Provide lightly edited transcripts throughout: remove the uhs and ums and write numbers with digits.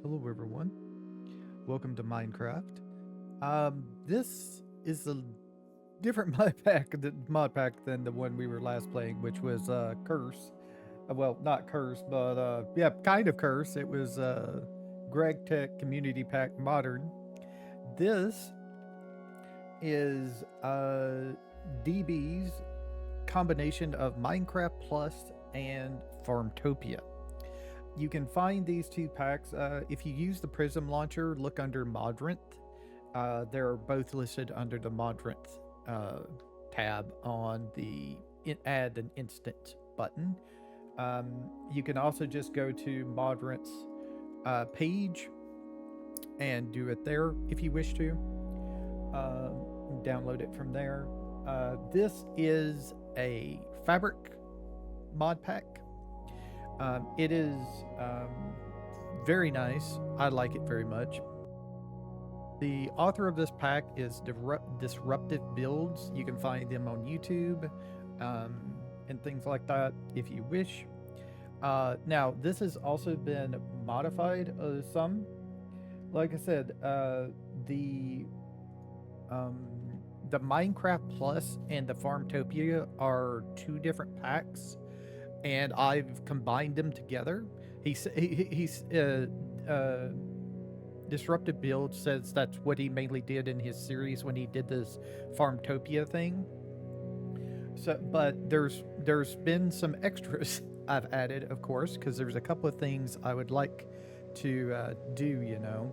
Hello everyone, welcome to Minecraft. This is a different mod pack than the one we were last playing, which was Curse. Well, not Curse, but yeah, kind of Curse. It was Greg Tech Community Pack Modern. This is DB's combination of Minecraft Plus and Farmtopia. You can find these two packs if you use the Prism launcher. Look under Modrent. They're both listed under the Modrent tab on the Add an Instant button. You can also just go to Modrent's page and do it there if you wish to. Download it from there. This is a fabric mod pack. It is very nice. I like it very much. The author of this pack is Disruptive Builds. You can find them on YouTube and things like that if you wish. Now, this has also been modified some. Like I said, the Minecraft Plus and the Farmtopia are two different packs, and I've combined them together. He's Disruptive Build says that's what he mainly did in his series when he did this Farmtopia thing. So, but there's been some extras I've added, of course, because there's a couple of things I would like to do, you know.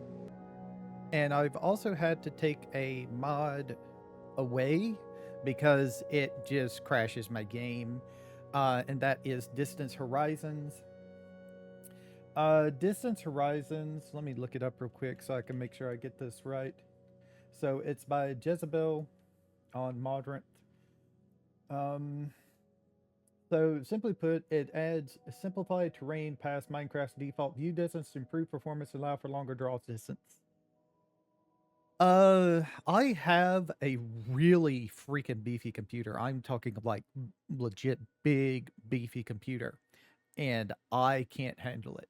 And I've also had to take a mod away because it just crashes my game. And that is Distance Horizons. Distance Horizons, let me look it up real quick so I can make sure I get this right. So it's by Jezebel on Modrent. So simply put, it adds simplified terrain past Minecraft's default view distance to improve performance and allow for longer draw distance. I have a really freaking beefy computer. I'm talking like legit big beefy computer, and I can't handle it.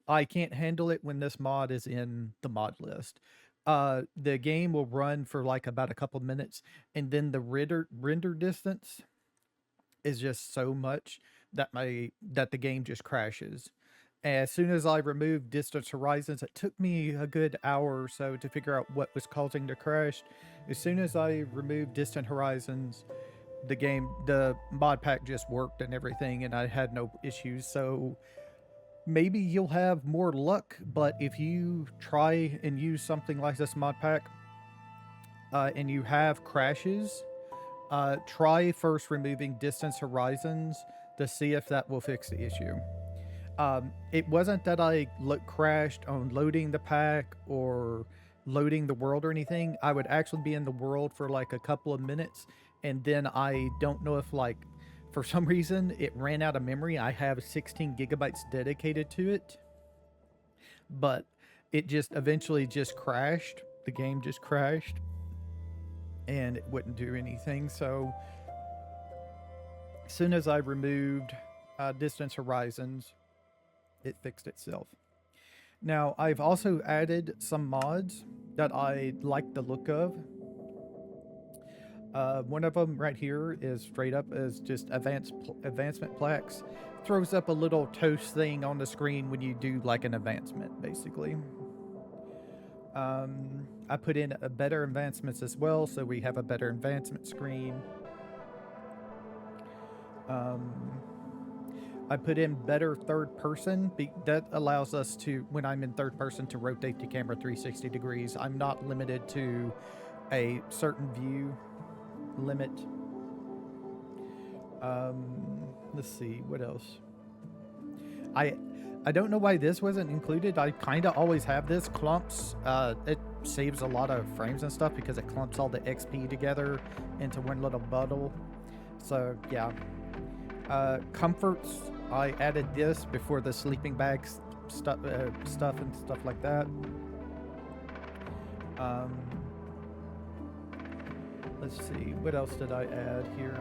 I can't handle it when this mod is in the mod list. The game will run for like about a couple minutes, and then the render distance is just so much that the game just crashes. As soon as I removed Distance Horizons, it took me a good hour or so to figure out what was causing the crash. As soon as I removed Distant Horizons, the mod pack just worked and everything, and I had no issues. So maybe you'll have more luck, but if you try and use something like this mod pack and you have crashes, try first removing Distance Horizons to see if that will fix the issue. It wasn't that I crashed on loading the pack or loading the world or anything. I would actually be in the world for like a couple of minutes, and then I don't know if like for some reason it ran out of memory. I have 16 gigabytes dedicated to it, but it just eventually just crashed. The game just crashed and it wouldn't do anything. So as soon as I removed Distance Horizons, it fixed itself. Now, I've also added some mods that I like the look of. One of them right here is straight up as just advancement plaques. Throws up a little toast thing on the screen when you do like an advancement, basically. I put in a better advancements as well, so we have a better advancement screen. I put in better third person. That allows us to, when I'm in third person, to rotate the camera 360 degrees. I'm not limited to a certain view limit. Let's see, what else? I don't know why this wasn't included. I kind of always have this. Clumps, it saves a lot of frames and stuff because it clumps all the XP together into one little bundle. So, yeah. Comforts, I added this before the sleeping bags stuff and stuff like that. Let's see, what else did I add here?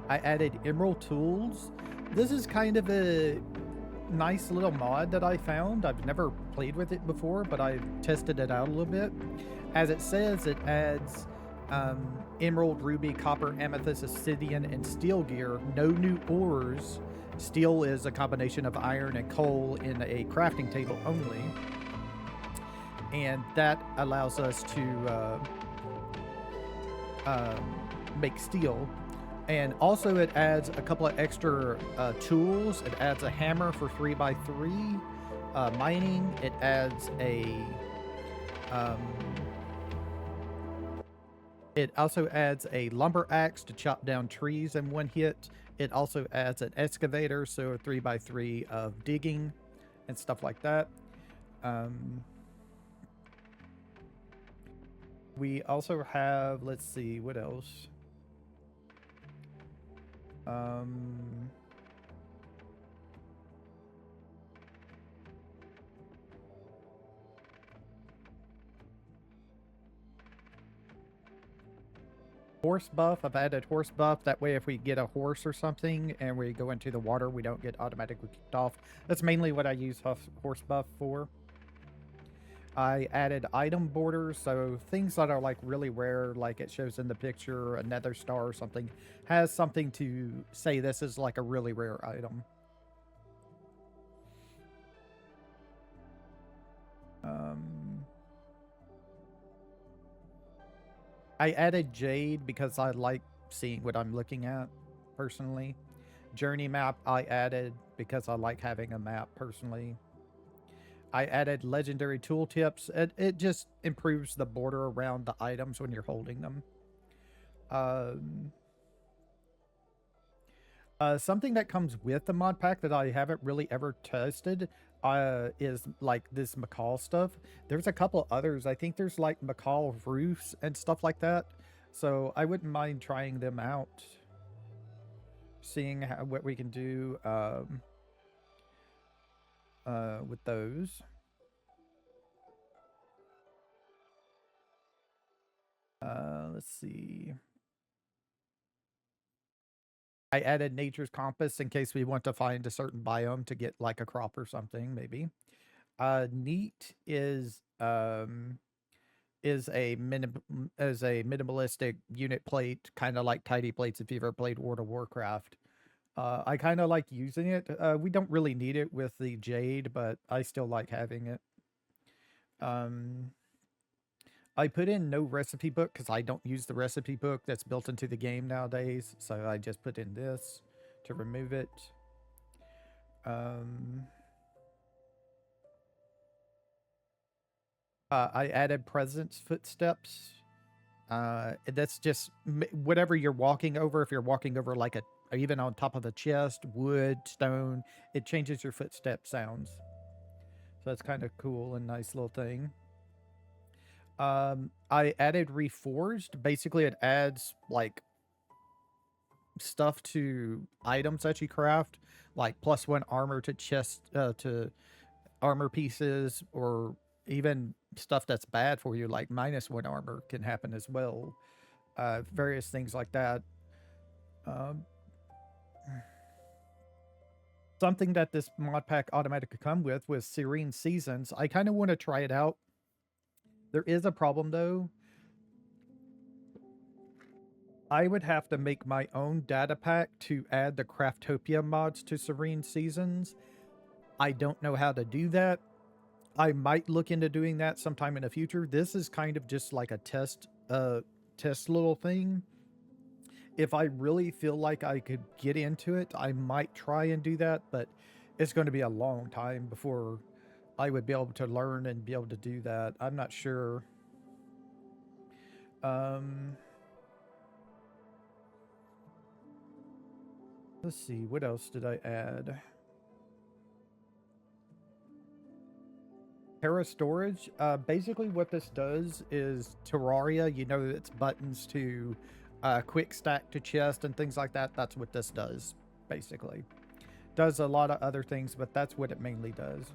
I added emerald tools. This is kind of a nice little mod that I found. I've never played with it before, but I've tested it out a little bit. As it says, it adds emerald, ruby, copper, amethyst, obsidian, and steel gear. No new ores. Steel is a combination of iron and coal in a crafting table only. And that allows us to make steel. And also it adds a couple of extra tools. It adds a hammer for 3x3 mining. It adds a it also adds a lumber axe to chop down trees in one hit. It also adds an excavator, so a 3x3 of digging and stuff like that. We also have, let's see, what else? Horse buff. I've added horse buff. That way if we get a horse or something and we go into the water, we don't get automatically kicked off. That's mainly what I use horse buff for. I added item borders, so things that are like really rare, like it shows in the picture, a nether star or something, has something to say this is like a really rare item. I added jade because I like seeing what I'm looking at, personally. Journey map I added because I like having a map, personally. I added legendary tooltips. It just improves the border around the items when you're holding them. Something that comes with the mod pack that I haven't really ever tested is like this macaw stuff. There's a couple others. I think there's like macaw roofs and stuff like that. So I wouldn't mind trying them out. Seeing what we can do with those. Let's see. I added nature's compass in case we want to find a certain biome to get like a crop or something, maybe. Neat is a minimalistic unit plate, kind of like tidy plates if you've ever played World of Warcraft. I kind of like using it. We don't really need it with the jade, but I still like having it. I put in no recipe book because I don't use the recipe book that's built into the game nowadays. So I just put in this to remove it. I added presence footsteps. That's just whatever you're walking over. If you're walking over like even on top of a chest, wood, stone, it changes your footstep sounds. So that's kind of cool and nice little thing. I added reforged. Basically, it adds like stuff to items that you craft, like +1 armor to chest to armor pieces, or even stuff that's bad for you, like -1 armor can happen as well. Various things like that. Something that this mod pack automatically come with was Serene Seasons. I kind of want to try it out. There is a problem though. I would have to make my own data pack to add the Farmtopia mods to Serene Seasons. I don't know how to do that. I might look into doing that sometime in the future. This is kind of just like a test little thing. If I really feel like I could get into it, I might try and do that, but it's going to be a long time before I would be able to learn and be able to do that. I'm not sure. Let's see, what else did I add? Terra storage. Basically what this does is Terraria, you know, it's buttons to quick stack to chest and things like that. That's what this does, basically. Does a lot of other things, but that's what it mainly does.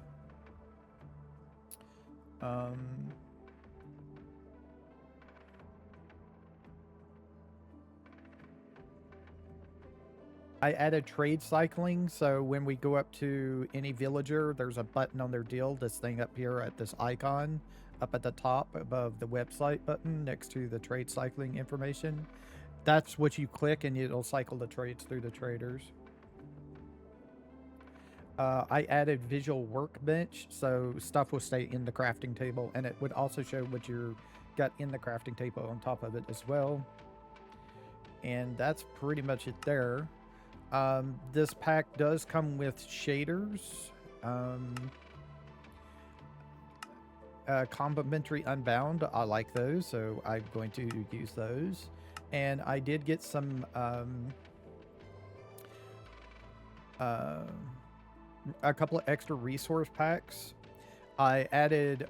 I added trade cycling, so when we go up to any villager, there's a button on their deal, this thing up here at this icon, up at the top above the website button next to the trade cycling information. That's what you click and it'll cycle the trades through the traders. I added visual workbench, so stuff will stay in the crafting table, and it would also show what you got in the crafting table on top of it as well. And that's pretty much it there. This pack does come with shaders. Complimentary Unbound, I like those, so I'm going to use those. And I did get some a couple of extra resource packs. I added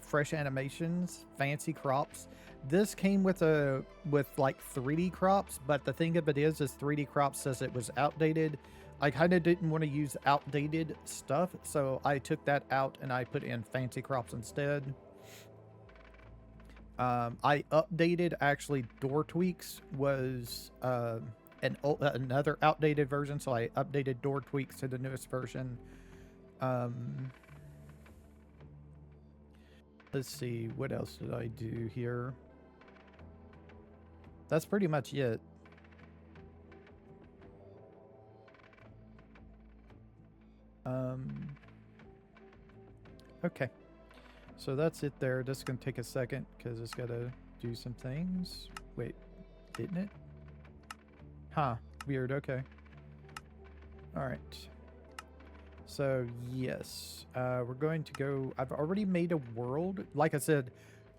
fresh animations, fancy crops. This came with like 3D crops, but the thing of it is 3D crops says it was outdated. I kind of didn't want to use outdated stuff, so I took that out and I put in fancy crops instead. I updated actually door tweaks was another outdated version, so I updated door tweaks to the newest version. Let's see, what else did I do here? That's pretty much it. Okay. So that's it there. This is going to take a second because it's got to do some things. Wait, didn't it? Huh. Weird. Okay. All right. So, yes. We're going to go... I've already made a world. Like I said,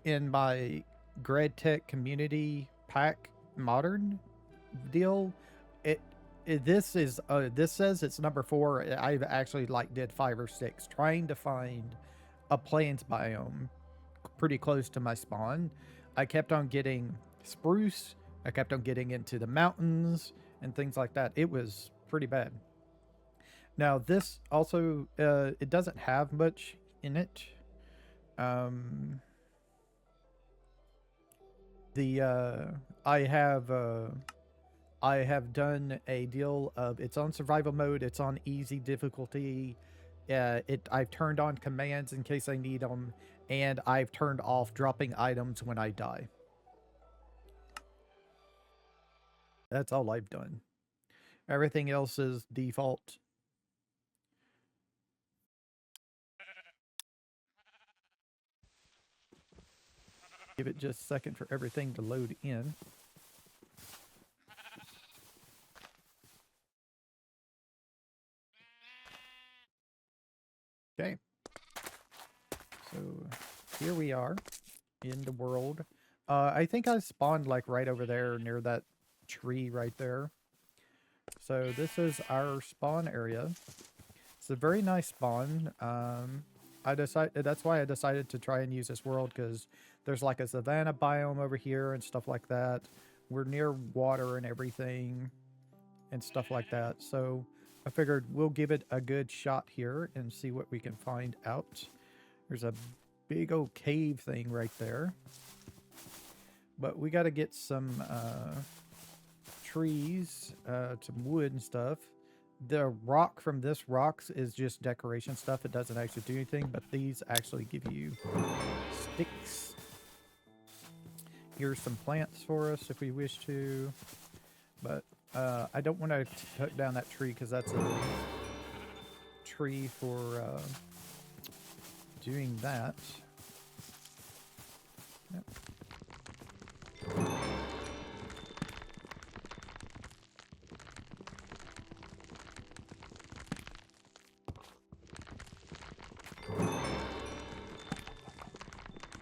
in my GradTech community pack modern deal, this says it's number 4. I've actually did 5 or 6 trying to find a plains biome pretty close to my spawn. I kept on getting spruce. I kept on getting into the mountains and things like that. It was pretty bad. Now this also it doesn't have much in it. I have done a deal of it's on survival mode. It's on easy difficulty. I've turned on commands in case I need them, and I've turned off dropping items when I die. That's all I've done. Everything else is default. Give it just a second for everything to load in. Okay. So here we are in the world. I think I spawned like right over there near that tree right there. So this is our spawn area. It's a very nice spawn. That's why I decided to try and use this world, because there's like a savanna biome over here and stuff like that. We're near water and everything and stuff like that. So I figured we'll give it a good shot here and see what we can find out. There's a big old cave thing right there. But we got to get some trees, some wood and stuff. The rock from this rocks is just decoration stuff. It doesn't actually do anything, but these actually give you sticks. Here's some plants for us if we wish to. But I don't want to cut down that tree because that's a tree for doing that. Yep.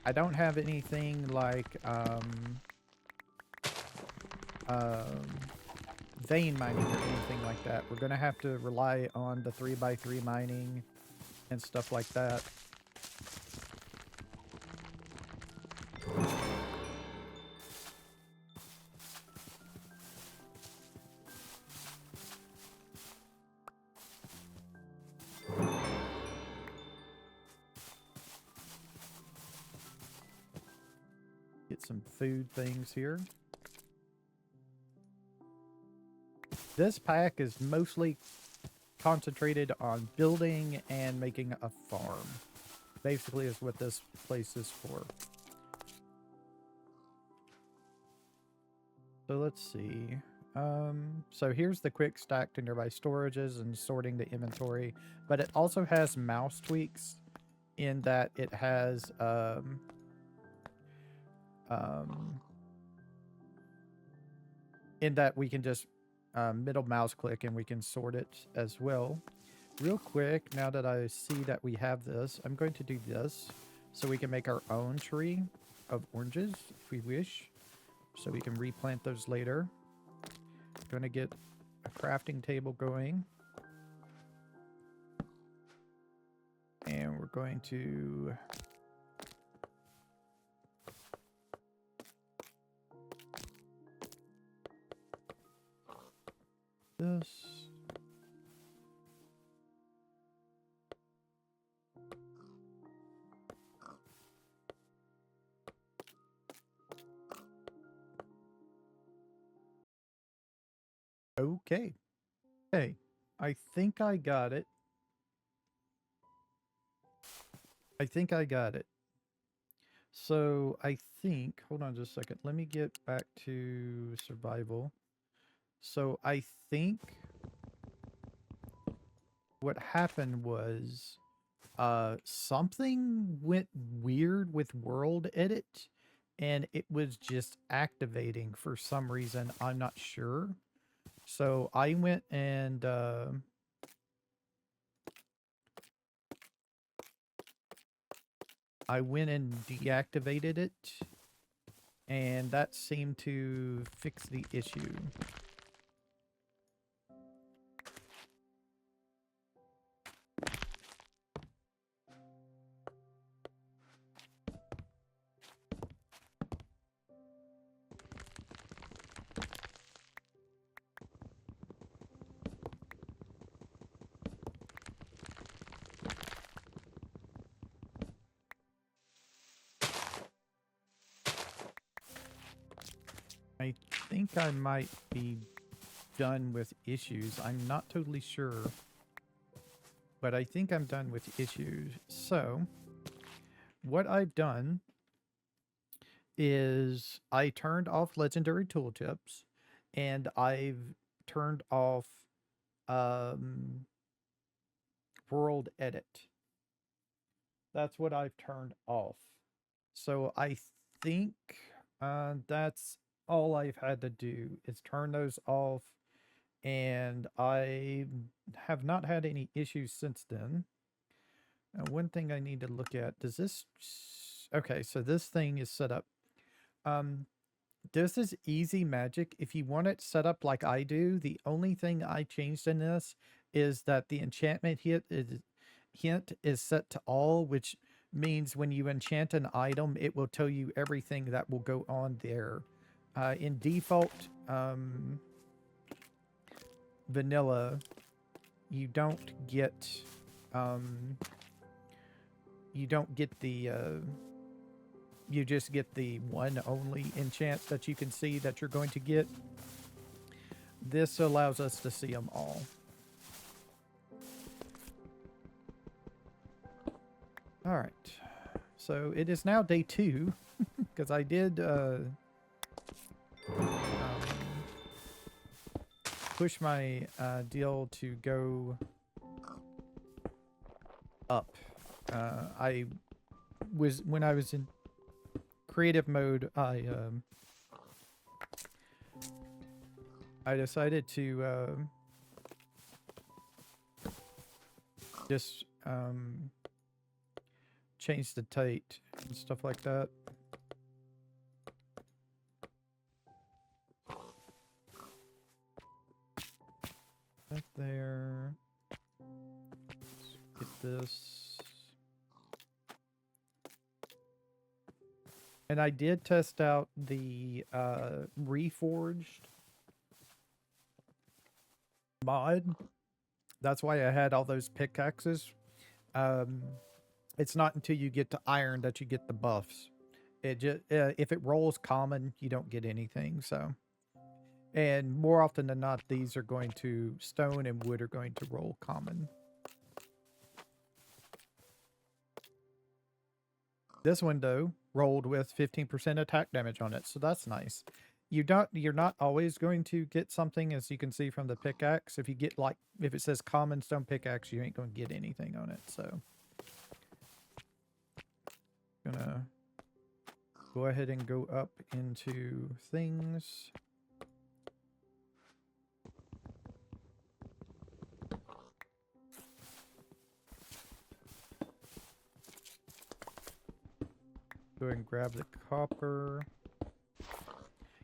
I don't have anything like vein mining or anything like that. We're gonna have to rely on the 3x3 mining and stuff like that. Get some food things here. This pack is mostly concentrated on building and making a farm. Basically is what this place is for. So let's see. So here's the quick stack to nearby storages and sorting the inventory, but it also has mouse tweaks in that it has in that we can just middle mouse click and we can sort it as well. Real quick, now that I see that we have this, I'm going to do this so we can make our own tree of oranges if we wish, so we can replant those later. Going to get a crafting table going. And we're going to this. Okay. Okay. I think I got it. I think I got it. So I think, hold on just a second. Let me get back to survival. So I think what happened was something went weird with world edit and it was just activating for some reason. I'm not sure. So I went and deactivated it, and that seemed to fix the issue. I think I might be done with issues. I'm not totally sure, but I think I'm done with issues. So what I've done is I turned off legendary tooltips and I've turned off world edit. That's what I've turned off. So I think that's all I've had to do is turn those off, and I have not had any issues since then. One thing I need to look at, does this... Okay, so this thing is set up. This is easy magic. If you want it set up like I do, the only thing I changed in this is that the enchantment hint is set to all, which means when you enchant an item, it will tell you everything that will go on there. In default vanilla, you don't get the you just get the one only enchant that you can see that you're going to get. This allows us to see them all. All right, so it is now day 2 because I did push my deal to go up. When I was in creative mode, I decided to just change the tight and stuff like that. That there. Let's get this. And I did test out the Reforged mod. That's why I had all those pickaxes. It's not until you get to iron that you get the buffs. It just if it rolls common, you don't get anything. So And more often than not, these are going to, stone and wood are going to roll common. This window rolled with 15% attack damage on it, so that's nice. You're not always going to get something, as you can see from the pickaxe. If you get, like, if it says common stone pickaxe, you ain't going to get anything on it. So gonna go ahead and go up into things. Go ahead and grab the copper.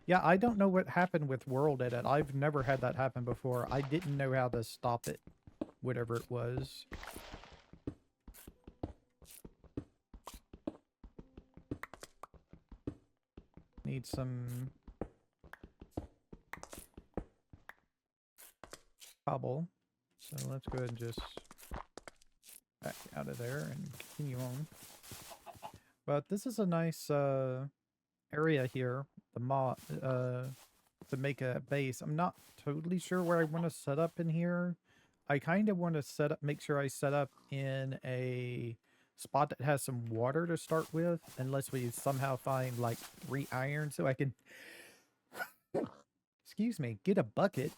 Yeah, I don't know what happened with World Edit. I've never had that happen before. I didn't know how to stop it, whatever it was. Need some cobble. So let's go ahead and just back out of there and continue on. But this is a nice area here, to make a base. I'm not totally sure where I want to set up in here. I kind of want to make sure I set up in a spot that has some water to start with, unless we somehow find like 3 iron so I can, excuse me, get a bucket.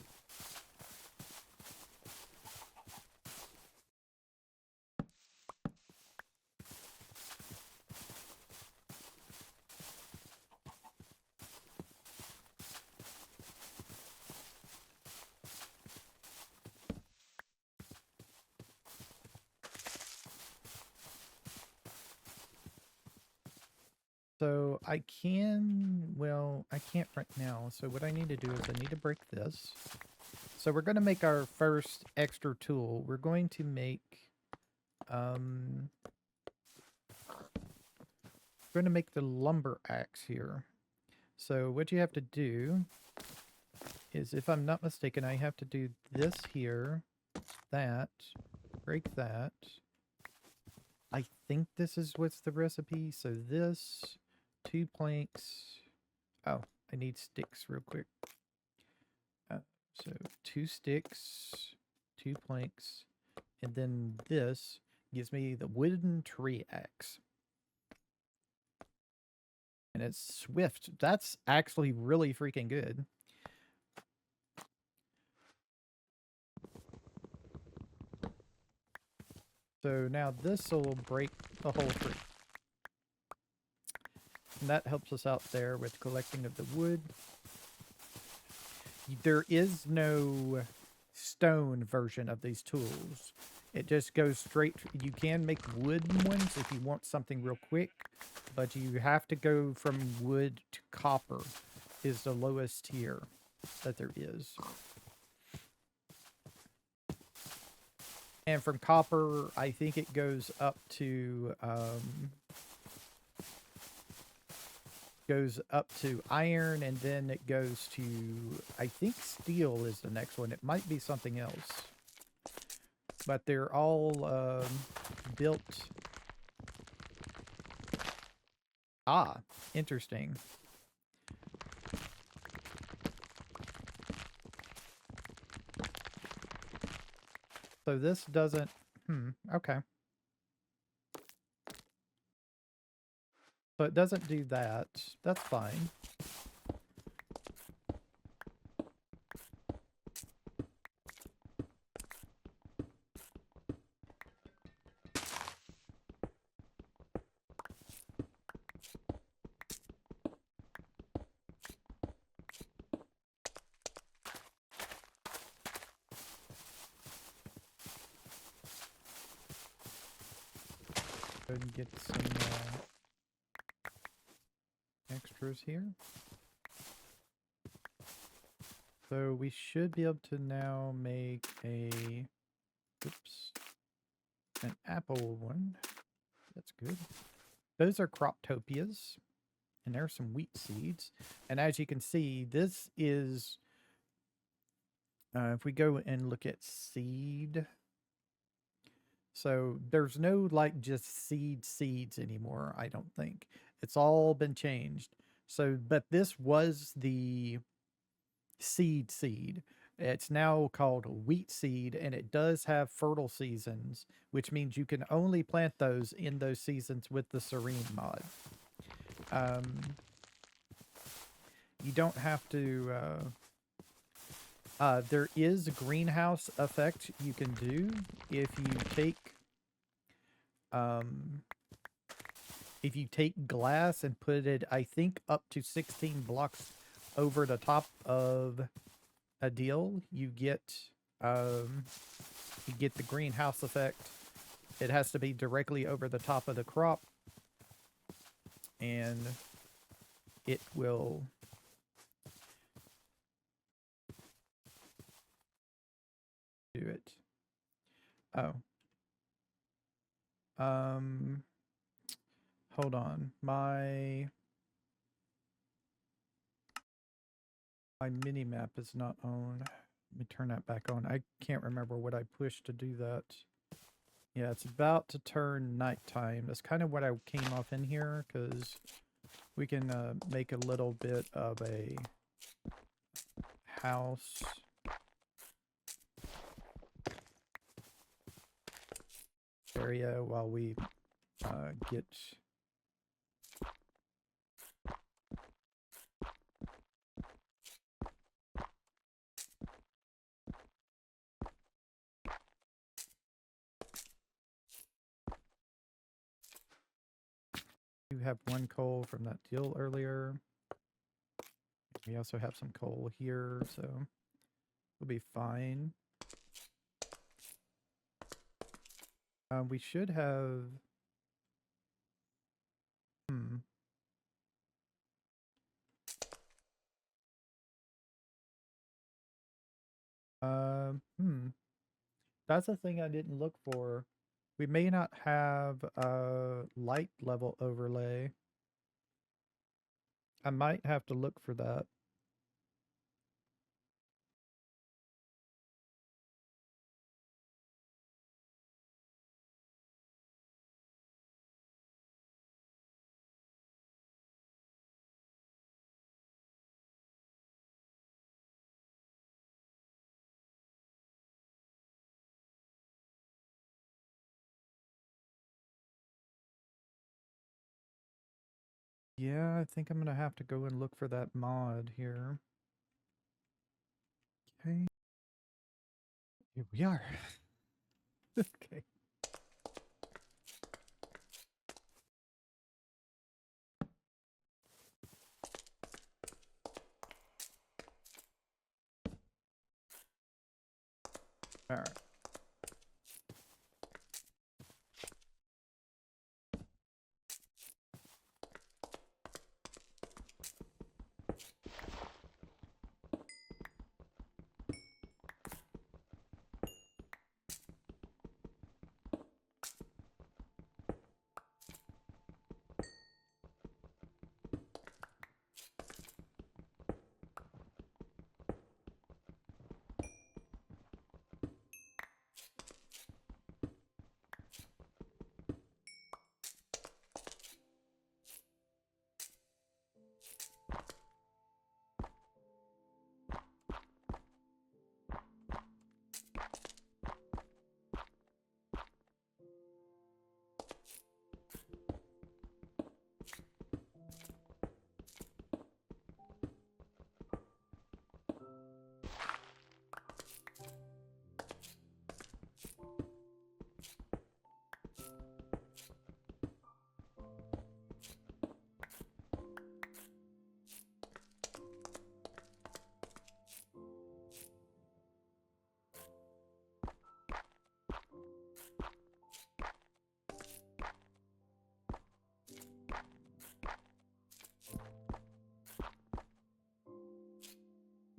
So I can, well, I can't right now. So what I need to do is I need to break this. So we're going to make our first extra tool. We're going to make, we're going to make the lumber axe here. So what you have to do is, if I'm not mistaken, I have to do this here, that, break that. I think this is what's the recipe. So this, 2 planks. Oh, I need sticks real quick. So 2 sticks, 2 planks, and then this gives me the wooden tree axe. And it's swift. That's actually really freaking good. So now this will break the whole tree. And that helps us out there with collecting of the wood. There is no stone version of these tools. It just goes straight. You can make wooden ones if you want something real quick, but you have to go from wood to copper is the lowest tier that there is. And from copper, I think it goes up to iron, and then it goes to, I think steel is the next one. It might be something else, but they're all built. Ah, interesting. So this doesn't, okay. So it doesn't do that. That's fine. Go ahead and get some extras here. So we should be able to now make an apple one. That's good. Those are Croptopias, and there's some wheat seeds. And as you can see, this is, if we go and look at seed, so there's no like just seeds anymore, I don't think. It's all been changed. So, but this was the seed. It's now called wheat seed, and it does have fertile seasons, which means you can only plant those in those seasons with the Serene mod. You don't have to. There is a greenhouse effect you can do if you take glass and put it, I think, up to 16 blocks over the top of a deal, you get the greenhouse effect. It has to be directly over the top of the crop, and it will do it. Oh. Hold on. My mini map is not on. Let me turn that back on. I can't remember what I pushed to do that. Yeah, it's about to turn nighttime. That's kind of what I came off in here, because we can make a little bit of a house. Area while we get you have one coal from that deal earlier. We also have some coal here, so we'll be fine. We should have That's a thing I didn't look for. We may not have a light level overlay. I might have to look for that. Yeah, I think I'm gonna have to go and look for that mod here. Okay. Here we are. Okay. All right.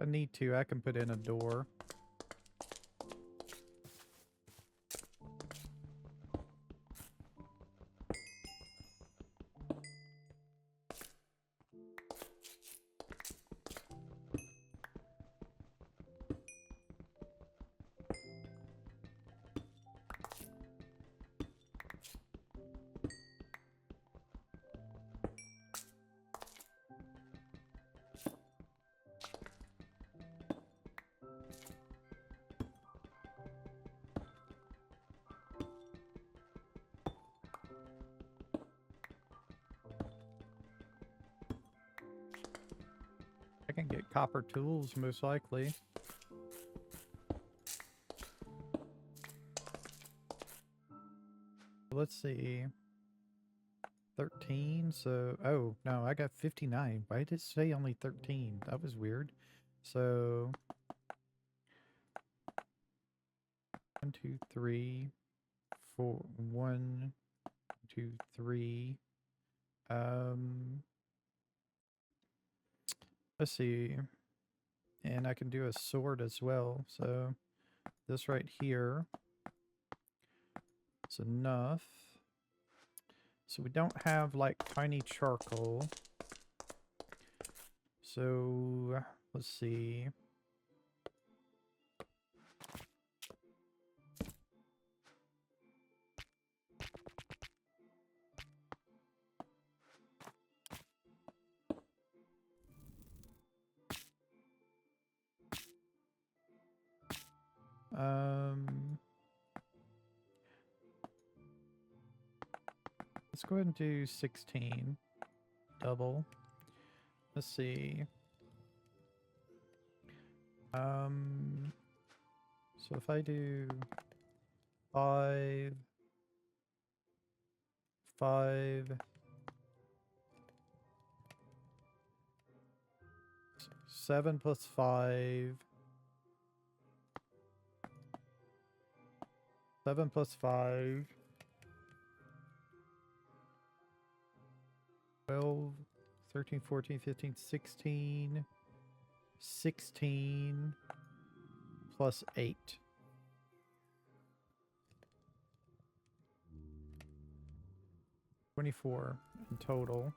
If I need to, I can put in a door. can get copper tools, most likely. Let's see. 13, so... Oh, no, I got 59. Why did it say only 13? That was weird. So... 1, 2, 3, 4... 1, 2, 3... Let's see. And I can do a sword as well, so... This right here is enough. So we don't have, like, tiny charcoal. So, let's see. Let's go ahead and do 16. Double. Let's see. So if I do 5, 5, 7 plus 5, 7 plus 5, 12, 13, 14, 15, 16, 16 plus 8. $24 in total.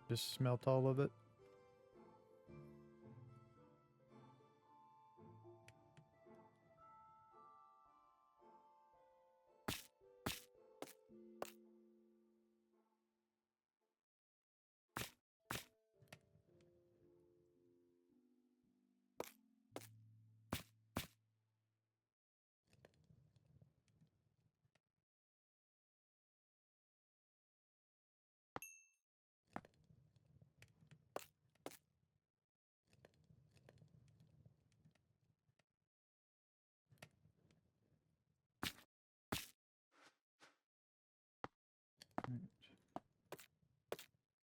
Just smelt all of it. Right.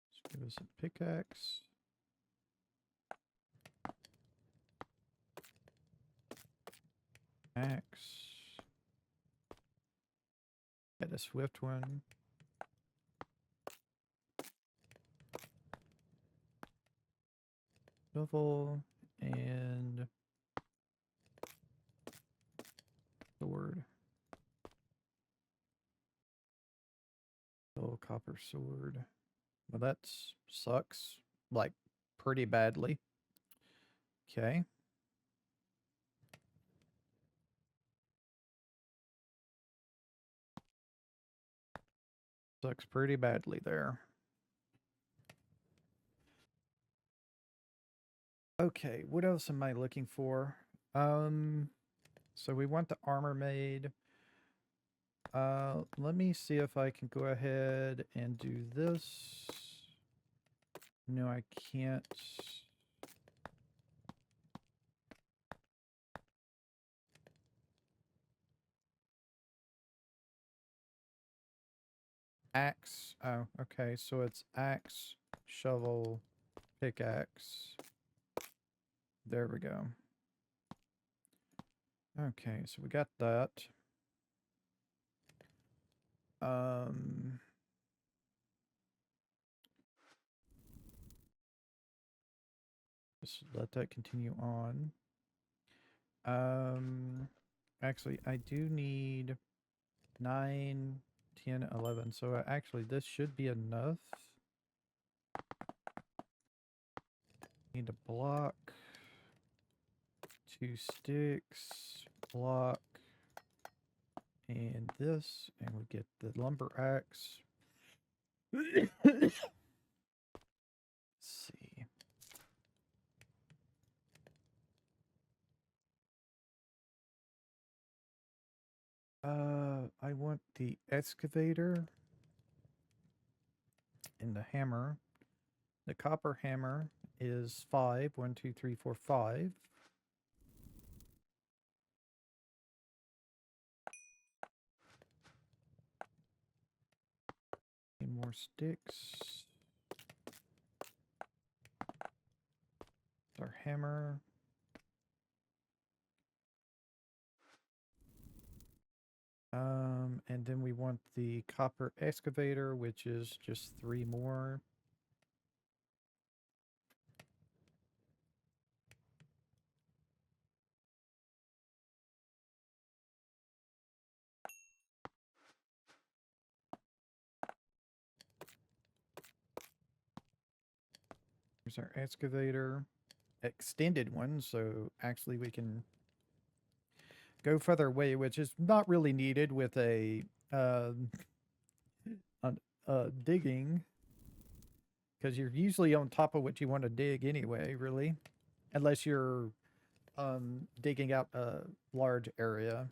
Let's give us a pickaxe. Axe. Get a swift one. Shovel and sword. Oh, copper sword. Well, that sucks. Like, pretty badly. Okay. Sucks pretty badly there. Okay, what else am I looking for? So we want the armor made. Let me see if I can go ahead and do this. No, I can't. Axe. Oh, okay. So it's axe, shovel, pickaxe. There we go. Okay, so we got that. Just let that continue on. Actually, I do need 9, 10, 11. So actually, this should be enough. Need a block, 2 sticks, block, and this, and we get the lumber axe. I want the excavator and the hammer. The copper hammer is 5. 1, 2, 3, 4, 5. Need more sticks. Our hammer. And then we want the copper excavator, which is just 3 more. Here's our excavator. Extended one, so actually we can go further away, which is not really needed with a digging, because you're usually on top of what you want to dig anyway, really, unless you're digging out a large area,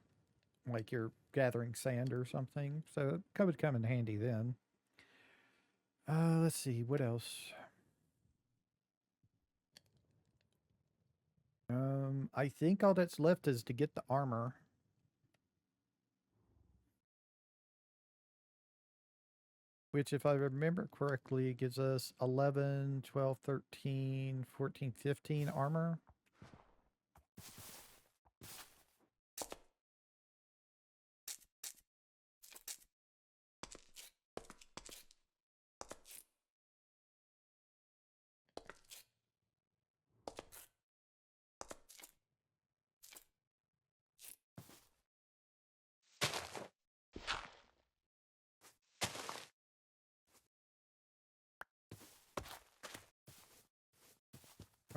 like you're gathering sand or something. So it would come in handy then. Let's see, what else? I think all that's left is to get the armor. Which, if I remember correctly, gives us 11, 12, 13, 14, 15 armor.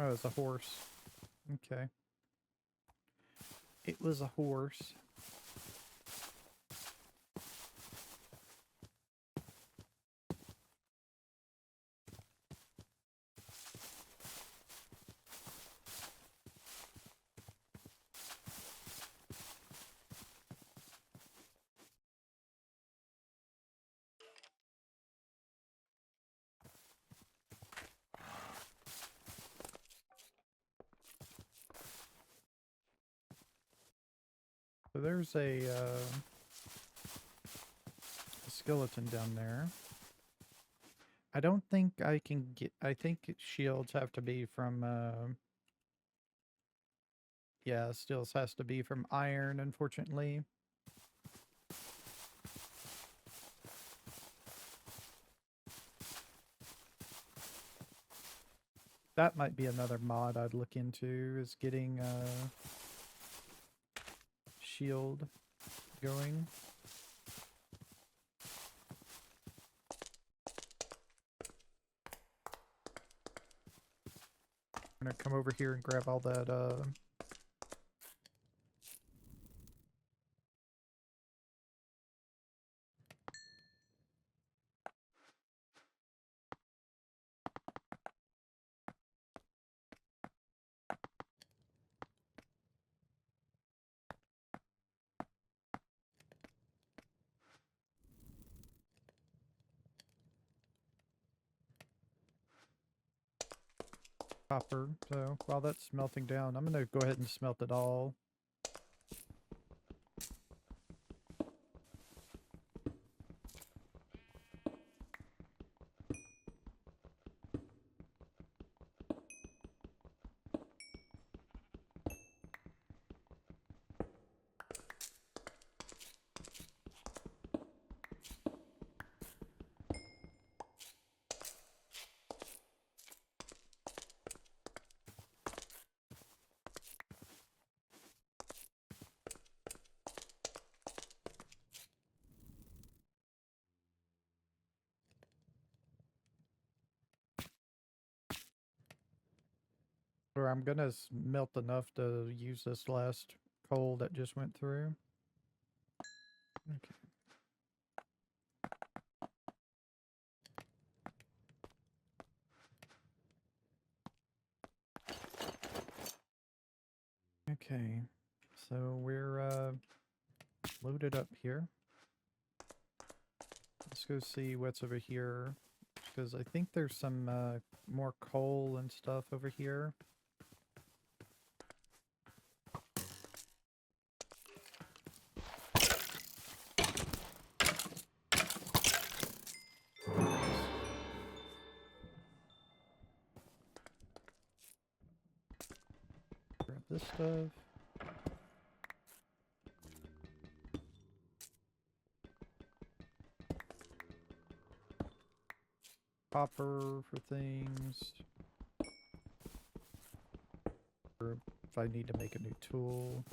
Oh, it's a horse. Okay. It was a horse. So there's a skeleton down there. I don't think I can get... I think shields have to be from... yeah, steels has to be from iron, unfortunately. That might be another mod I'd look into, is getting shield going. I'm gonna come over here and grab all that copper. So while that's melting down, I'm gonna go ahead and smelt it all. Or I'm gonna melt enough to use this last coal that just went through. Okay. Okay. So we're load it up here. Let's go see what's over here, because I think there's some more coal and stuff over here. Grab this stuff. Copper for things. Or if I need to make a new tool.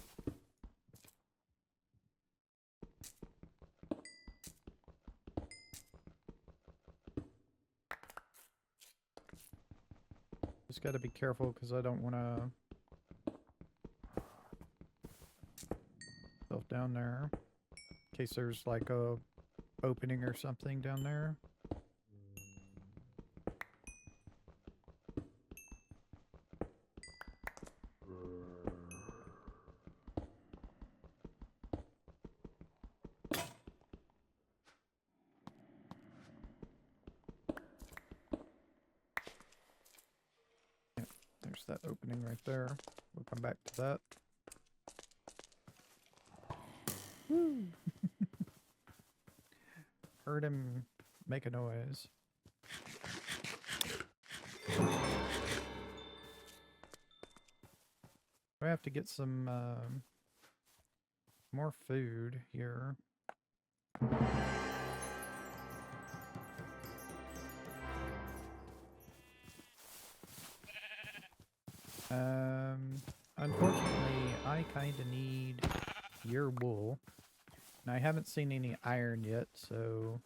Just got to be careful because I don't want to stuff down there in case there's like a opening or something down there. There's that opening right there. We'll come back to that. Woo. Heard him make a noise. I have to get some more food here. Unfortunately, I kind of need your wool. And I haven't seen any iron yet, so...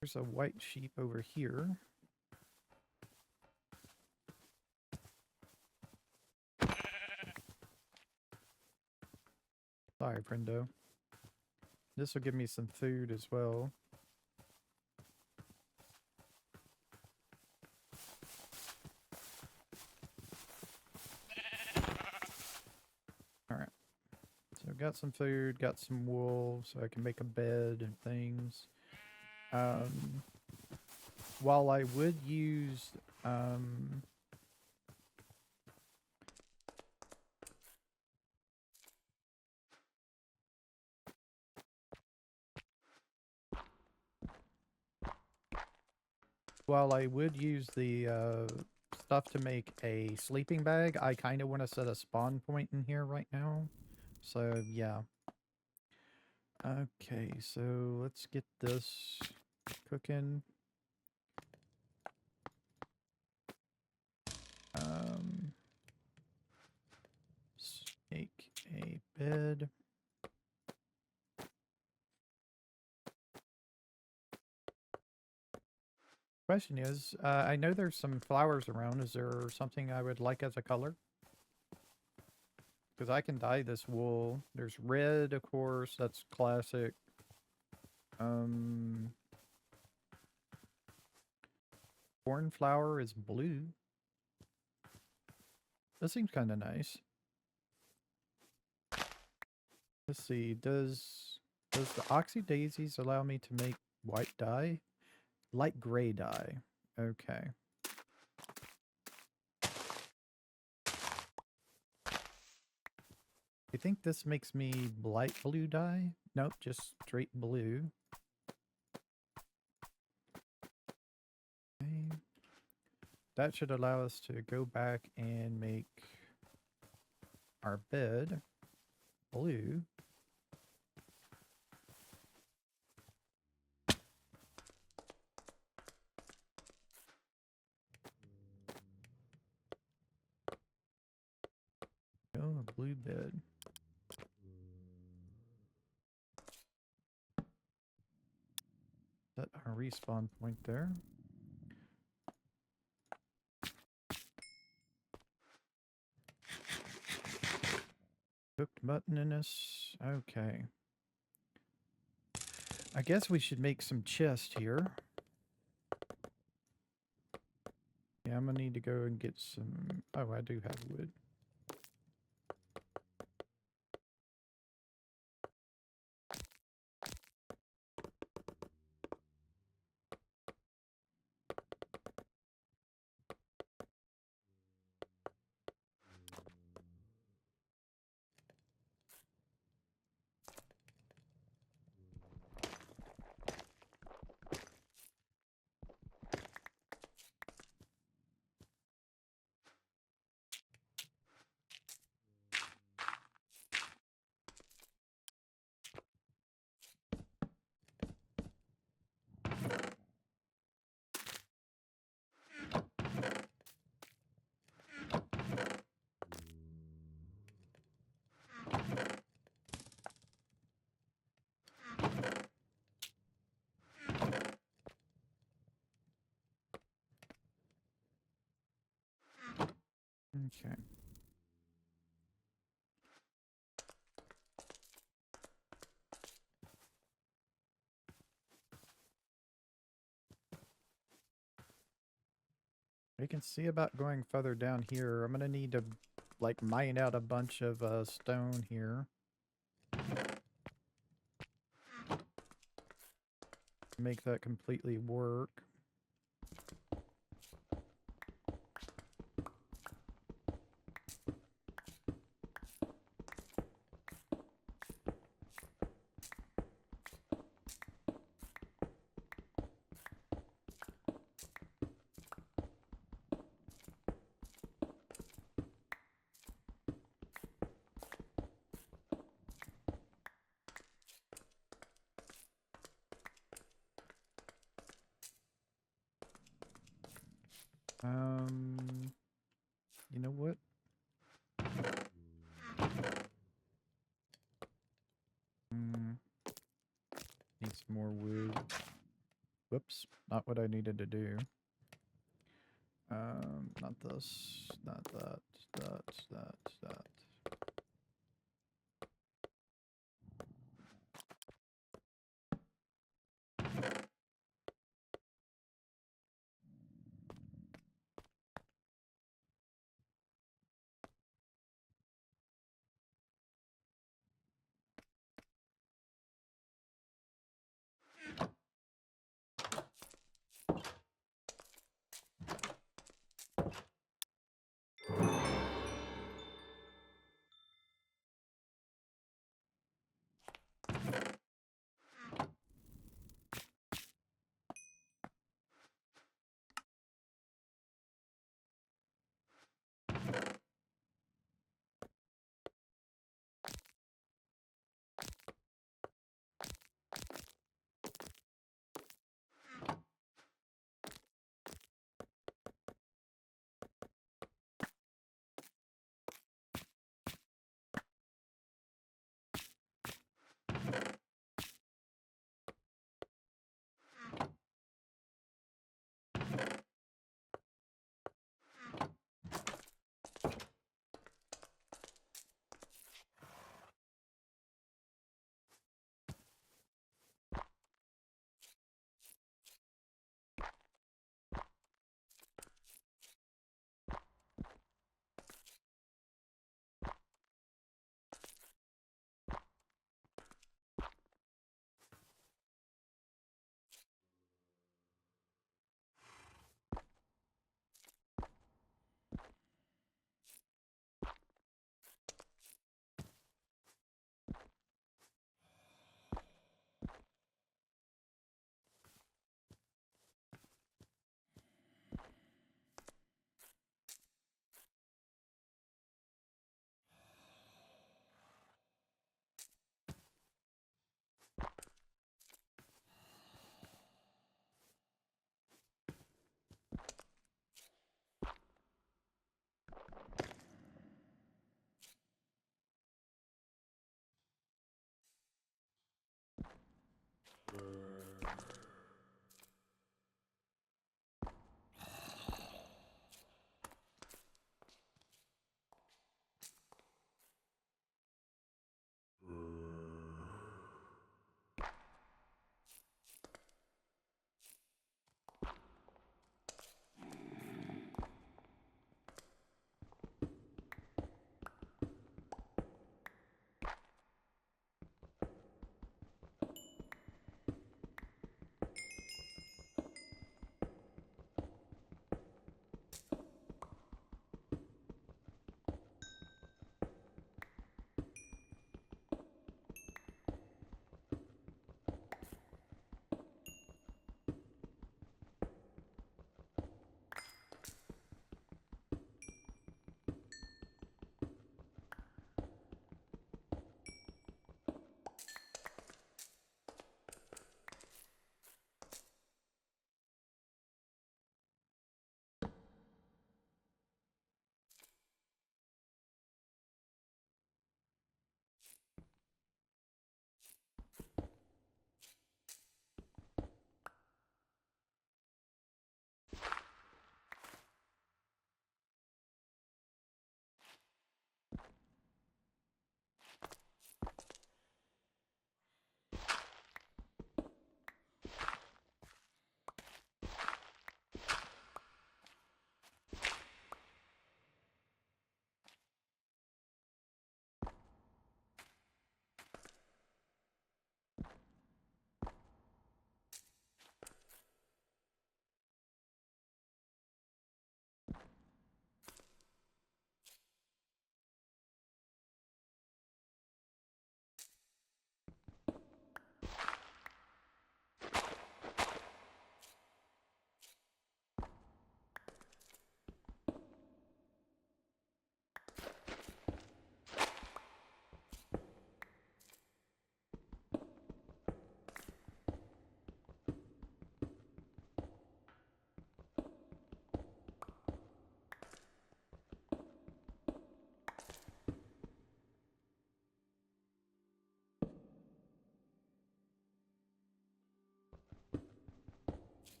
There's a white sheep over here. Sorry, friendo. This will give me some food as well. Alright. So I've got some food, got some wool, so I can make a bed and things. While I would use... While I would use the stuff to make a sleeping bag, I kind of want to set a spawn point in here right now. So, yeah. Okay, so let's get this cooking. Make a bed. Question is, I know there's some flowers around. Is there something I would like as a color? Because I can dye this wool. There's red, of course. That's classic. Cornflower is blue. That seems kind of nice. Let's see. Does the Oxy Daisies allow me to make white dye? Light gray dye. Okay. I think this makes me light blue dye. Nope, just straight blue. Okay. That should allow us to go back and make our bed blue. Oh, a blue bed. Set our respawn point there. Cooked mutton in this. Okay. I guess we should make some chest here. Yeah, I'm gonna need to go and get some... Oh, I do have wood. Okay. We can see about going further down here. I'm gonna need to, like, mine out a bunch of stone here. Make that completely work. You know what? Need some more wood. Whoops, not what I needed to do. Not this, not that, that.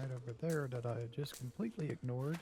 right over there that I just completely ignored.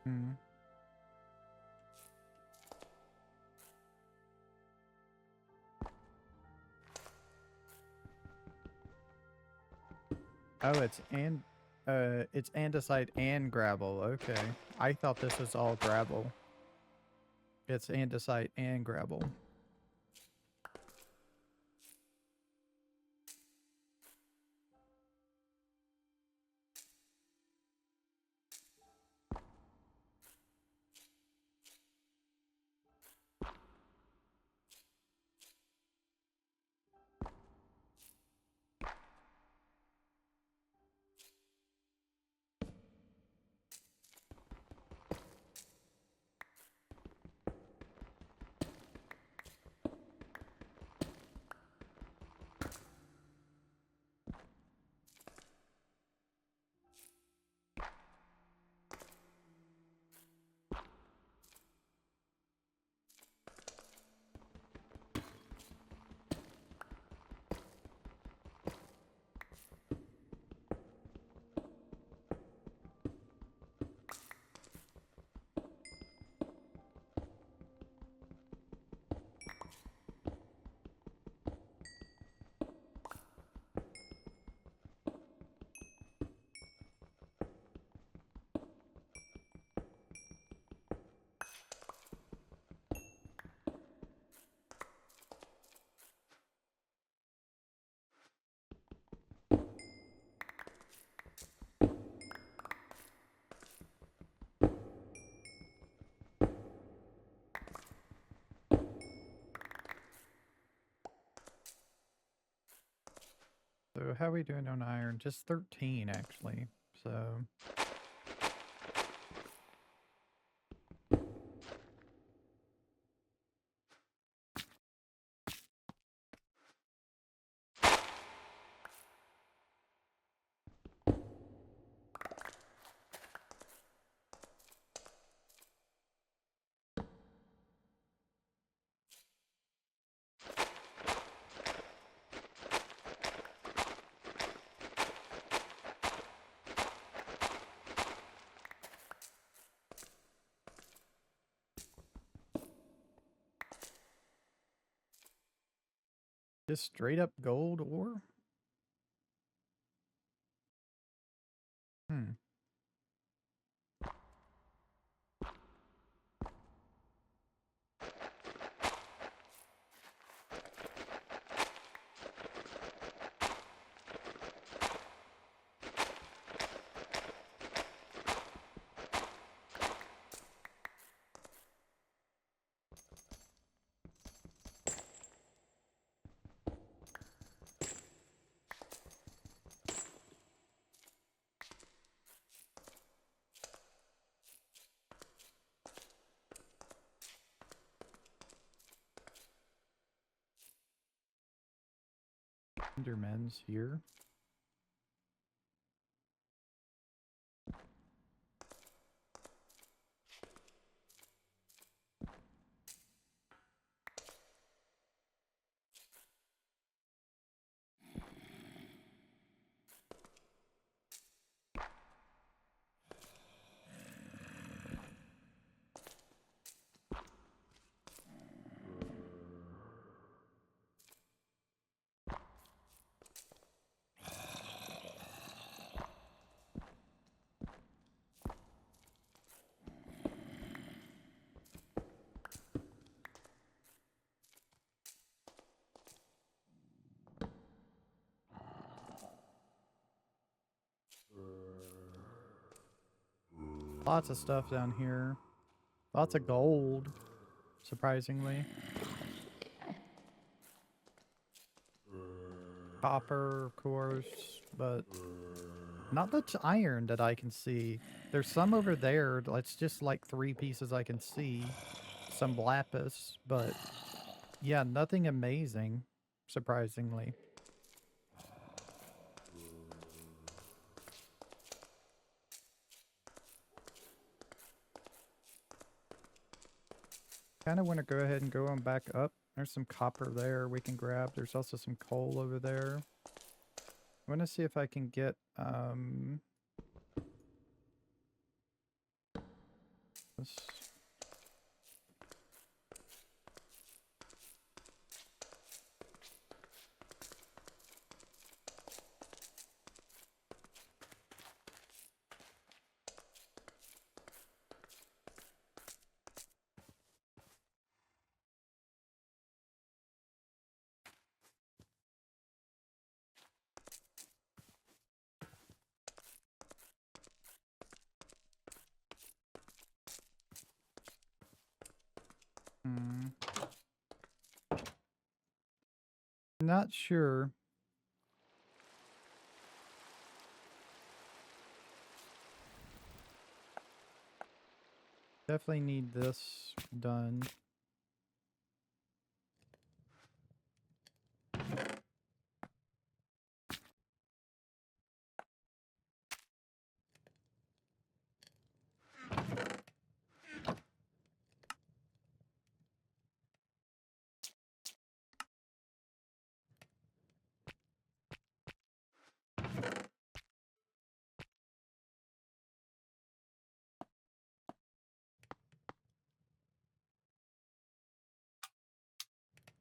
Hmm. Oh, it's andesite and gravel. Okay. I thought this was all gravel. It's andesite and gravel. So how are we doing on iron? Just 13 actually. So just straight up gold ore? Hmm. Enderman's here. Lots of stuff down here. Lots of gold, surprisingly. Copper, of course, but not much iron that I can see. There's some over there. It's just like 3 pieces I can see. Some lapis, but yeah, nothing amazing, surprisingly. Kind of want to go ahead and go on back up. There's some copper there we can grab. There's also some coal over there. I want to see if I can get this. Not sure. Definitely need this done.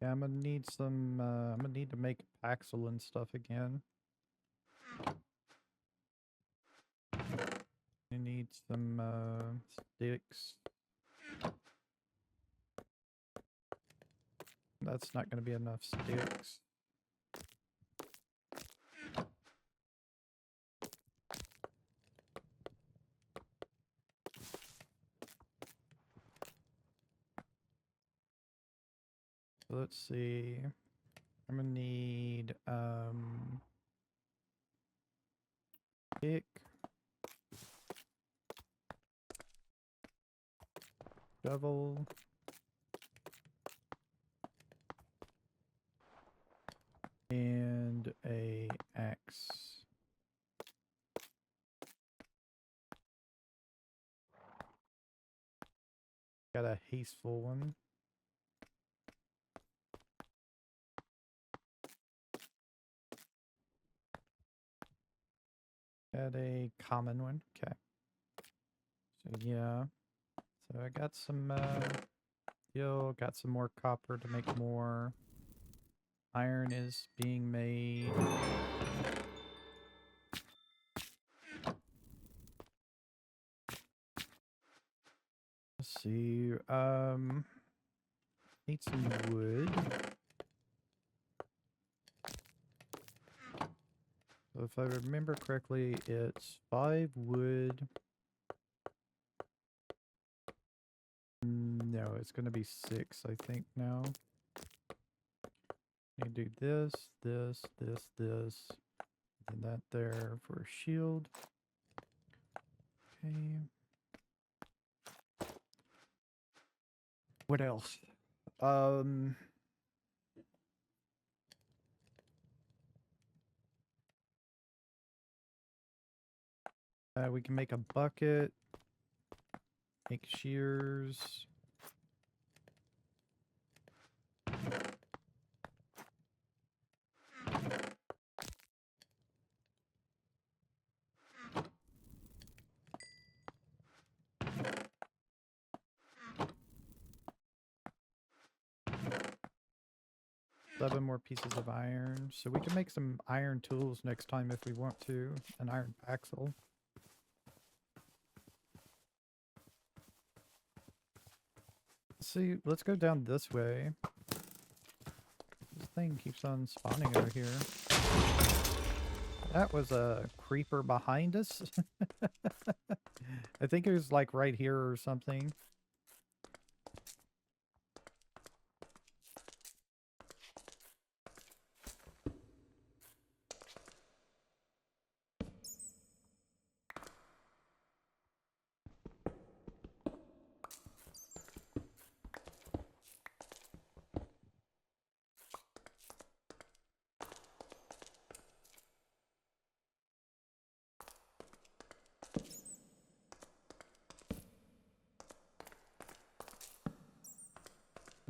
Yeah, I'm gonna need some, I'm gonna need to make Paxel and stuff again. I need some, sticks. That's not gonna be enough sticks. So let's see. I'm gonna need, pick, shovel, and a axe. Got a hasteful one. Got a common one. Okay. So yeah. So I got some steel, got some more copper to make more. Iron is being made. Let's see. Need some wood. So if I remember correctly, it's 5 wood. No, it's gonna be 6, I think now. You do this, this, this, and that there for a shield. Okay. What else? We can make a bucket, make shears. 11 more pieces of iron. So we can make some iron tools next time if we want to. An iron axle. See, let's go down this way. This thing keeps on spawning over here. That was a creeper behind us. I think it was like right here or something.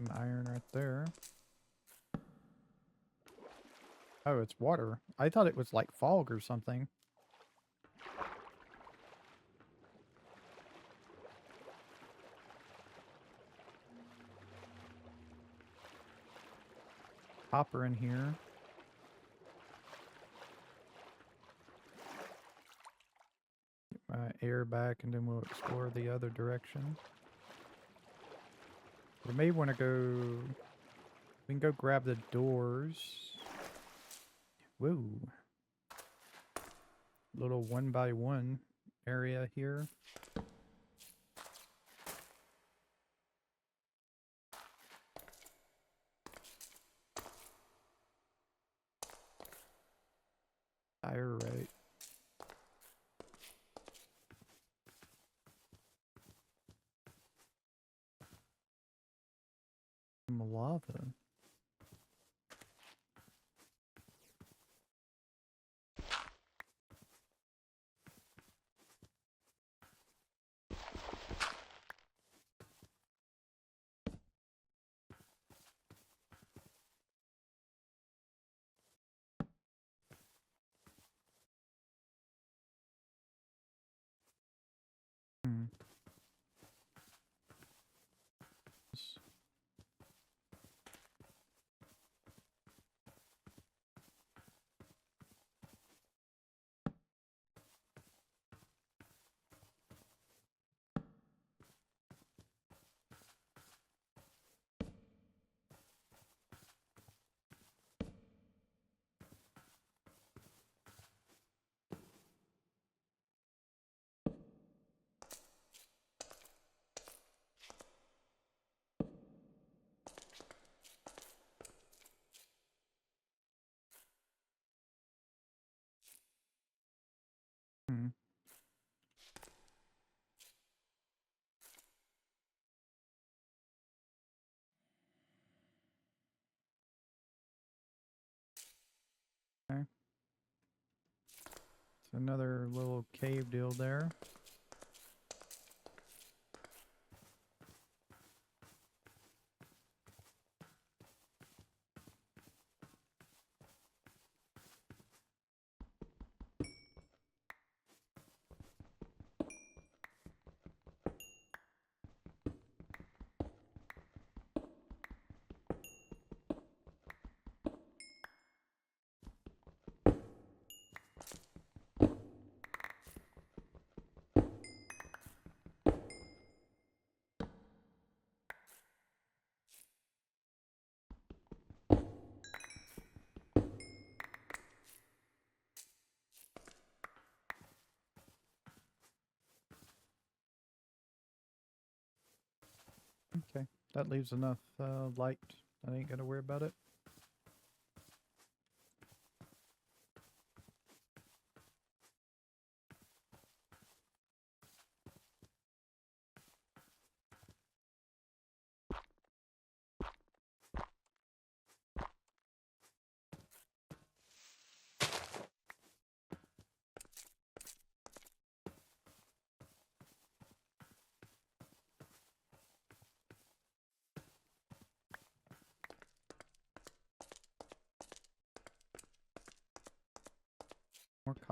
Some iron right there. Oh, it's water. I thought it was like fog or something. Hopper in here. Get my air back and then we'll explore the other direction. We may want to go... We can go grab the doors. Whoa. Little 1x1 area here. Fire rate. Some lava. Hmm. Hmm. Okay. It's another little cave deal there. Okay, that leaves enough light. I ain't gotta worry about it.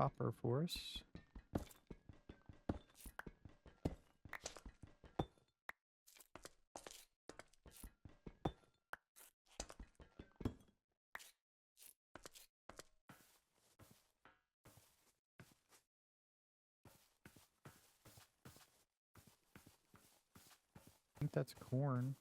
copper for us. I think that's corn.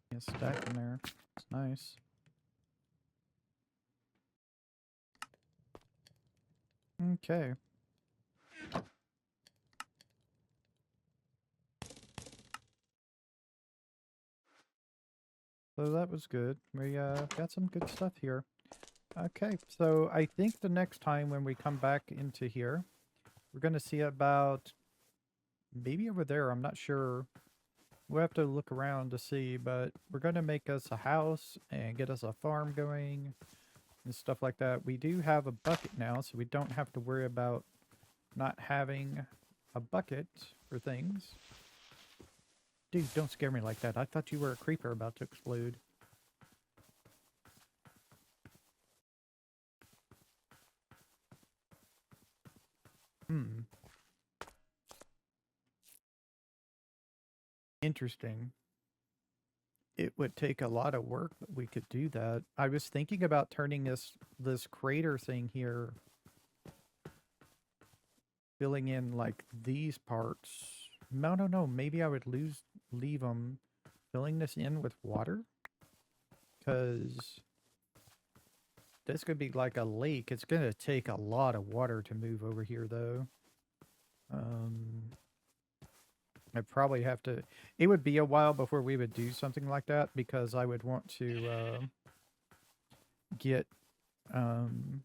Yeah, stack in there. It's nice. Okay. So that was good. We got some good stuff here. Okay, so I think the next time when we come back into here, we're going to see about maybe over there. I'm not sure. We'll have to look around to see, but we're going to make us a house and get us a farm going and stuff like that. We do have a bucket now, so we don't have to worry about not having a bucket for things. Dude, don't scare me like that. I thought you were a creeper about to explode. Hmm. Interesting. It would take a lot of work, but we could do that. I was thinking about turning this crater thing here, filling in like these parts. No, no, no. Maybe I would leave them filling this in with water, because this could be like a lake. It's gonna take a lot of water to move over here, though. I probably have to. It would be a while before we would do something like that, because I would want to get um,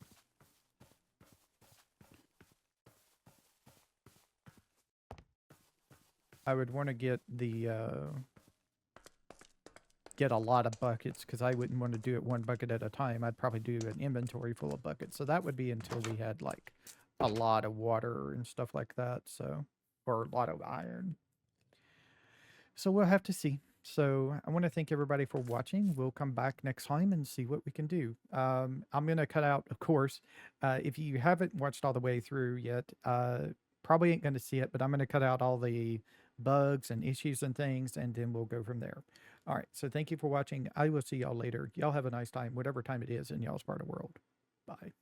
I would want to get the get a lot of buckets, because I wouldn't want to do it one bucket at a time. I'd probably do an inventory full of buckets. So that would be until we had like a lot of water and stuff like that. So, or a lot of iron. So we'll have to see. So I want to thank everybody for watching. We'll come back next time and see what we can do. I'm going to cut out, of course, if you haven't watched all the way through yet, probably ain't going to see it, but I'm going to cut out all the bugs and issues and things, and then we'll go from there. All right. So thank you for watching. I will see y'all later. Y'all have a nice time, whatever time it is in y'all's part of the world. Bye.